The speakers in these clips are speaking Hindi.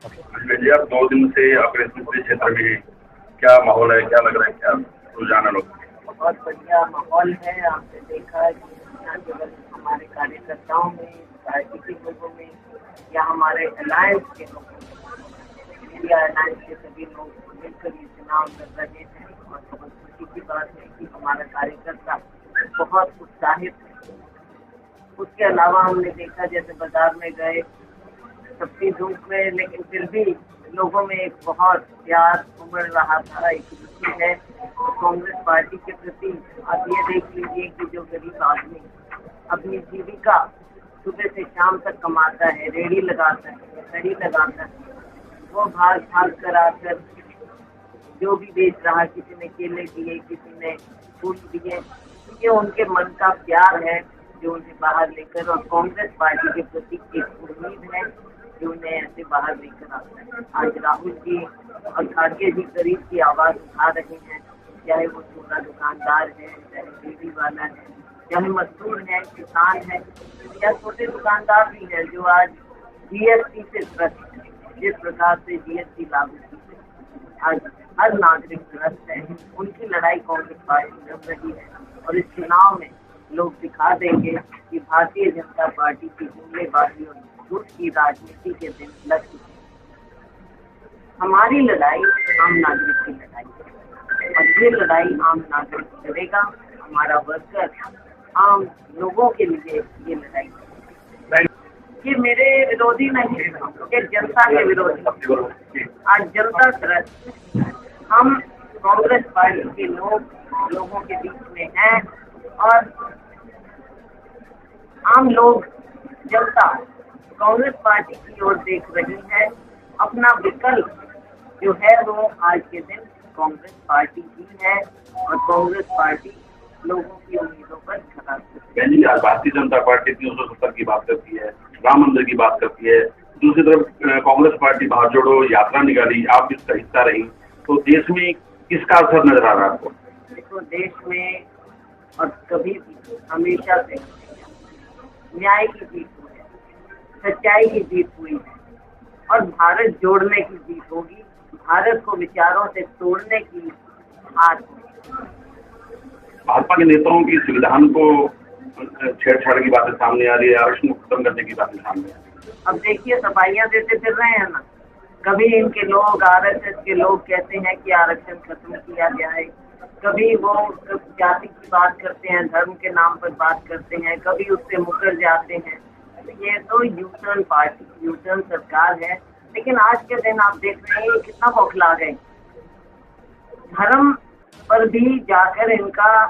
जी, आप 2 दिन से अपने संसदीय क्षेत्र में क्या माहौल है, क्या लग रहा है, क्या रुझान है लोग? बहुत बढ़िया माहौल है। आपने देखा कि न केवल हमारे कार्यकर्ताओं में, पार्टी के लोगों में या हमारे अलायंस के लोगों में, इंडिया अलायंस के सभी लोग मिलकर ये चुनाव लड़ रहे हैं और बहुत खुशी की बात है कि हमारा कार्यकर्ता बहुत उत्साहित है। उसके अलावा हमने देखा जैसे बाजार में गए सबकी धूप में, लेकिन फिर भी लोगों में एक बहुत प्यार उमड़ रहा था, एक खुशी है कांग्रेस पार्टी के प्रति। आप ये देख लीजिए कि जो गरीब आदमी अपनी जीविका सुबह से शाम तक कमाता है, रेहड़ी लगाता है, घड़ी लगाता है, वो भाग भाग कर आकर जो भी बेच रहा, किसी ने केले दिए, किसी ने फूल दिए, ये उनके मन का प्यार है जो उन्हें बाहर लेकर, और कांग्रेस पार्टी के प्रति एक उम्मीद है जो उन्हें ऐसे बाहर लेकर आता है। आज राहुल जी और खड़गे जी गरीब की आवाज उठा रहे हैं, चाहे वो छोटा दुकानदार है, चाहे रेहड़ी वाला है, चाहे मजदूर है, किसान है या छोटे दुकानदार भी है जो आज जीएसटी से त्रस्त है। जिस प्रकार से जीएसटी लागू की आज हर नागरिक त्रस्त है, उनकी लड़ाई कांग्रेस पार्टी लड़ रही है। और इस चुनाव में लोग दिखा देंगे कि भारतीय जनता पार्टी की जुमलेबाजी और झूठ की राजनीति के दिन लग चुके हैं। हमारी लड़ाई आम नागरिक की लड़ाई है और ये लड़ाई आम नागरिक करेगा। हमारा वर्कर आम लोगों के लिए ये लड़ाई है। ये मेरे विरोधी नहीं, ये जनता के विरोधी। आज जनता त्रस्त, हम कांग्रेस पार्टी के लोगों के बीच में हैं और आम लोग, जनता कांग्रेस पार्टी की ओर देख रही है। अपना विकल्प जो है वो आज के दिन कांग्रेस पार्टी ही है और कांग्रेस पार्टी लोगों की उम्मीदों पर खरा उतरती है। आज भारतीय जनता पार्टी 370 की बात करती है, राम मंदिर की बात करती है, दूसरी तरफ कांग्रेस पार्टी भारत जोड़ो यात्रा निकाली, आप इसका हिस्सा रही, तो देश में किसका असर नजर आ रहा है आपको? देखो, देश में और कभी भी हमेशा से न्याय की जीत हुई है, सच्चाई की जीत हुई है और भारत जोड़ने की जीत होगी। भारत को विचारों से तोड़ने की हार होगी। भाजपा के नेताओं की संविधान को छेड़छाड़ की बातें सामने आ रही है, आरक्षण को खत्म करने की बातें सामने आ रही है। अब देखिए, सफाइयां देते फिर रहे हैं ना। कभी इनके लोग, आरएसएस के लोग कहते हैं कि आरक्षण खत्म किया जाए, कभी वो जाति की बात करते हैं, धर्म के नाम पर बात करते हैं, कभी उससे मुकर जाते हैं। तो ये तो यूटर्न पार्टी, यूटर्न सरकार है। लेकिन आज के दिन आप देख रहे हैं कितना बौखला गए। धर्म पर भी जाकर इनका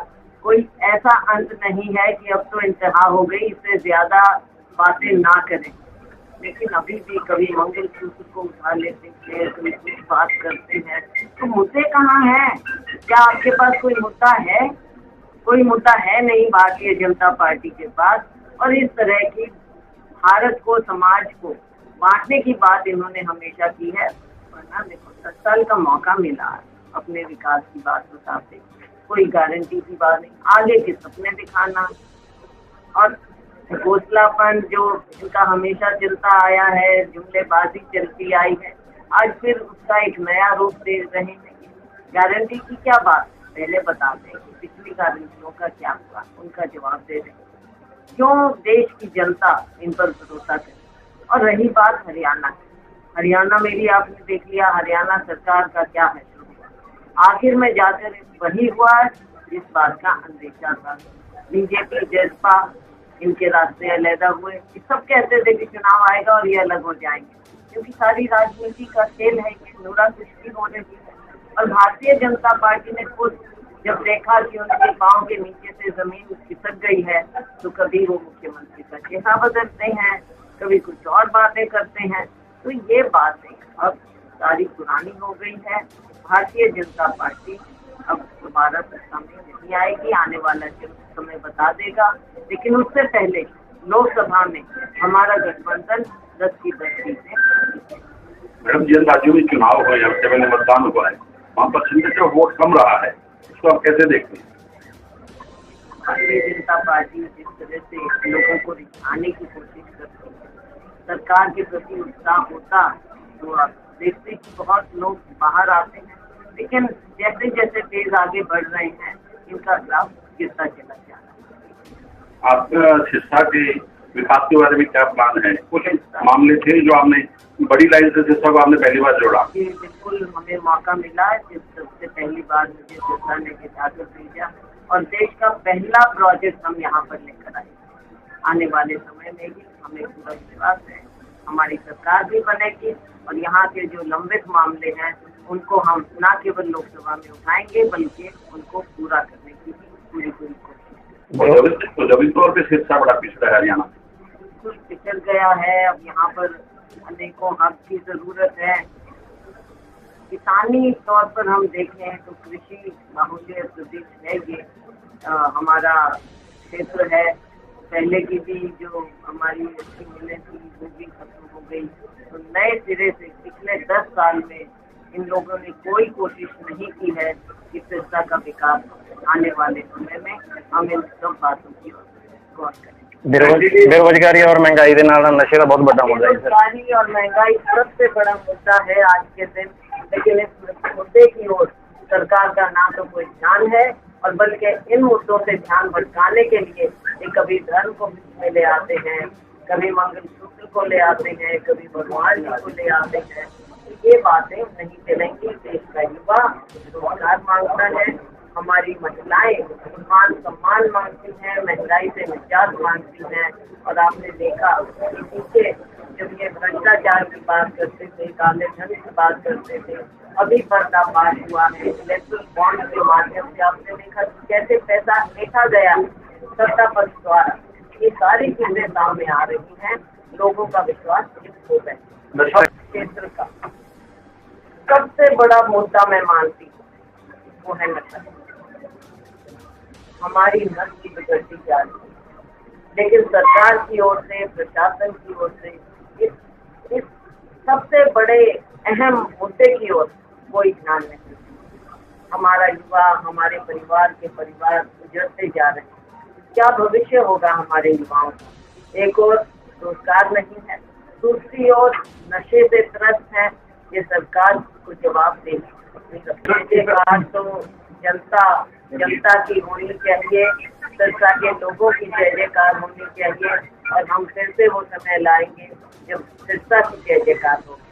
कोई ऐसा अंत नहीं है कि अब तो इंतहा हो गई, इससे ज्यादा बातें ना करें। लेकिन अभी भी कभी मंगलसूत्र को उठा लेते हैं, कभी कुछ बात करते हैं। तो मुद्दे कहाँ हैं? क्या आपके पास कोई मुद्दा है? कोई मुद्दा है नहीं भारतीय जनता पार्टी के पास। और इस तरह की भारत को, समाज को बांटने की बात इन्होंने हमेशा की है। वरना देखो, 10 साल का मौका मिला अपने विकास की बात बताते, कोई गारंटी की बात नहीं, आगे के सपने दिखाना और घोषलापन जो इनका हमेशा चलता आया है, जुमलेबाजी चलती आई है, आज फिर उसका एक नया रूप दे रहे हैं। गारंटी की क्या बात, पहले बता दें कि पिछली गारंटियों का क्या हुआ, उनका जवाब दे दें। क्यों देश की जनता इन पर भरोसा करे? और रही बात हरियाणा की, हरियाणा में भी आपने देख लिया हरियाणा सरकार का क्या है। आखिर में जाकर वही हुआ जिस बात का अंदेशा था। बीजेपी, जसपा, इनके रास्ते अलग हुए। सब कहते थे कि चुनाव आएगा और ये अलग हो जाएंगे, क्योंकि सारी राजनीति का खेल है, ये नूरा कुश्ती हो रही है। और भारतीय जनता पार्टी ने खुद जब देखा कि उनके पांव के नीचे से जमीन खिसक गई है, तो कभी वो मुख्यमंत्री का चेहरा बदलते हैं, कभी कुछ और बातें करते हैं। तो ये बातें अब सारी पुरानी हो गई है। भारतीय जनता पार्टी अब दोबारा सत्ता में नहीं आएगी, आने वाला समय बता देगा। लेकिन उससे पहले लोकसभा में हमारा गठबंधन 10 की 10 सीटें। मैडम, जिन राज्यों में चुनाव हुए, हफ्ते पहले मतदान हुआ है, वहाँ परसेंटेज ऑफ वोट कम रहा है, इसको आप कैसे देखते हैं? भारतीय जनता पार्टी जिस तरह से लोगों को रिझाने की कोशिश करती है, सरकार के प्रति उत्साह होता तो आप देखते हैं कि बहुत लोग बाहर आते हैं, लेकिन जैसे जैसे देश आगे बढ़ रहे हैं इनका ग्राफ गिरता चला जा रहा है। आपका सिरसा के विकास के बारे में क्या प्लान है? कुछ मामले थे जो आपने बड़ी लाइन से सिरसा को आपने पहली बार जोड़ा? जी बिल्कुल, हमें मौका मिला है जिस सबसे पहली बार मुझे सिरसा ने इजाजत भेजा और देश का पहला प्रोजेक्ट हम यहाँ पर लेकर आए। आने वाले समय में भी हमें पूरा विश्वास है हमारी सरकार भी बनेगी और यहाँ के जो लंबित मामले हैं उनको हम न केवल लोकसभा में उठाएंगे बल्कि उनको पूरा करने की पूरी कोशिश। तो जमीन तौर पर सिरसा बड़ा पिछड़ा है हरियाणा, कुछ पिछड़ गया है। अब यहाँ पर अनेकों हक की जरूरत है। किसानी तौर पर हम देखें तो कृषि बाहुल्य प्रदेश है ये, हमारा क्षेत्र है। पहले की भी जो हमारी अच्छी मिलें थी वो भी खत्म हो गई, तो नए सिरे से पिछले 10 साल में इन लोगों ने कोई कोशिश नहीं की है कि सिरसा का विकास आने वाले समय में हम इन सब बातों की गौर करें। बेरोजगारी और महंगाई के नाल नशे का बहुत बड़ा मुद्दा है। बेरोजगारी और महंगाई सबसे बड़ा मुद्दा है आज के दिन, लेकिन इस मुद्दे की ओर सरकार का ना तो कोई ध्यान है और बल्कि इन मुद्दों से ध्यान भटकाने के लिए ये कभी धर्म को बीच में ले आते हैं, कभी मंगलसूत्र को ले आते हैं, कभी भगवान जी को ले आते हैं। ये बातें नहीं चलेंगी। देश का युवा रोजगार मांगता है, हमारी महिलाएं मान सम्मान मांगती हैं, महंगाई से निजात मांगती हैं। और आपने देखा कि पीछे जब ये भ्रष्टाचार की बात करते थे, काले धन की बात करते थे, अभी पर्दाफाश हुआ है इलेक्ट्रल बॉन्ड के माध्यम से। आपने देखा कि कैसे पैसा देखा गया सत्ता पक्ष द्वारा। ये सारी चीजें सामने आ रही हैं, लोगों का विश्वास खो गया। क्षेत्र का सबसे बड़ा मुद्दा मैं मानती हूँ वो है नशा। हमारी नस्ल बिगड़ती जा रही है, लेकिन सरकार की ओर से, प्रशासन की ओर से इस सबसे बड़े अहम मुद्दे की ओर कोई ध्यान नहीं। हमारा युवा, हमारे परिवार के परिवार गुजरते जा रहे हैं। क्या भविष्य होगा हमारे युवाओं का? एक और रोजगार नहीं है, दूसरी ओर नशे से त्रस्त है। ये सरकार को जवाब देगी। तो जनता की होनी चाहिए, सिरसा के लोगों की जय जयकार होनी चाहिए और हम फिर से वो समय लाएंगे जब सिरसा की जय जयकार होगी।